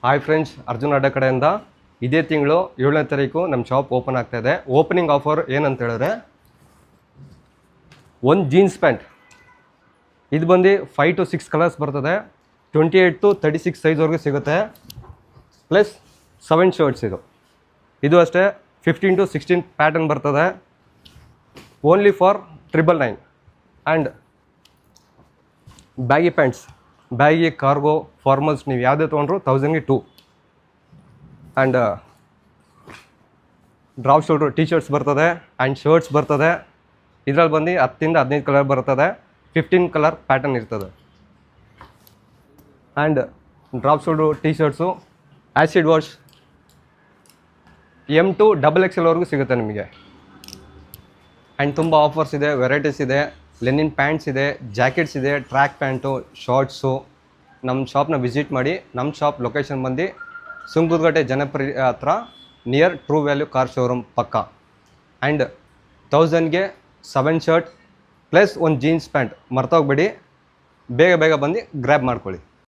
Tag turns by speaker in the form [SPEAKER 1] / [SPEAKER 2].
[SPEAKER 1] Hi friends, Arjun ಅಡ್ಡ ಕಡೆಯಿಂದ ಇದೇ ತಿಂಗಳು 7ನೇ ತಾರೀಕು ನಮ್ಮ ಶಾಪ್ ಓಪನ್ ಆಗ್ತಾ ಇದೆ. ಓಪನಿಂಗ್ ಆಫರ್ ಏನಂತ ಹೇಳಿದ್ರೆ, ಒಂದು ಜೀನ್ಸ್ ಪ್ಯಾಂಟ್ ಇದು ಬಂದು 5 to 6 ಕಲರ್ಸ್ ಬರ್ತದೆ. 28 to 36 ಸೈಜ್ವರೆಗೂ ಸಿಗುತ್ತೆ. ಪ್ಲಸ್ 7 ಶರ್ಟ್ಸ್ ಇದು ಅಷ್ಟೇ 15 to 16 ಪ್ಯಾಟರ್ನ್ ಬರ್ತದೆ. Only for 999. And baggy pants, baggy, cargo, formals ನೀವು ಯಾವುದೇ ತೊಗೊಂಡ್ರು 1000ಗೆ 2. And drop shoulder T shirts ಬರ್ತದೆ ಆ್ಯಂಡ್ ಶರ್ಟ್ಸ್ ಬರ್ತದೆ. ಇದರಲ್ಲಿ ಬಂದು 10 ಇಂದ 15 ಕಲರ್ ಬರ್ತದೆ. 15 ಕಲರ್ ಪ್ಯಾಟರ್ನ್ ಇರ್ತದೆ. And drop shoulder T shirts acid wash M to XXL ವರೆಗೂ ಸಿಗುತ್ತೆ ನಿಮಗೆ. ಆ್ಯಂಡ್ ತುಂಬ ಆಫರ್ಸ್ ಇದೆ, ವೆರೈಟೀಸ್ ಇದೆ. ಲೆನಿನ್ ಪ್ಯಾಂಟ್ಸ್ ಇದೆ, ಜಾಕೆಟ್ಸ್ ಇದೆ, ಟ್ರ್ಯಾಕ್ ಪ್ಯಾಂಟು, ಶಾರ್ಟ್ಸು. ನಮ್ಮ ಶಾಪ್ನ ವಿಸಿಟ್ ಮಾಡಿ. ನಮ್ಮ ಶಾಪ್ ಲೊಕೇಶನ್ ಬಂದು ಸುಂಕದಕಟ್ಟೆ ಜನಪ್ರಿಯ ಹತ್ರ, near true value car showroom ಪಕ್ಕ. ಆ್ಯಂಡ್ 1000ಗೆ 7 ಶರ್ಟ್ ಪ್ಲಸ್ ಒಂದು ಜೀನ್ಸ್ ಪ್ಯಾಂಟ್ ಮರ್ತೋಗ್ಬೇಡಿ. ಬೇಗ ಬಂದು ಗ್ರ್ಯಾಬ್ ಮಾಡ್ಕೊಳ್ಳಿ.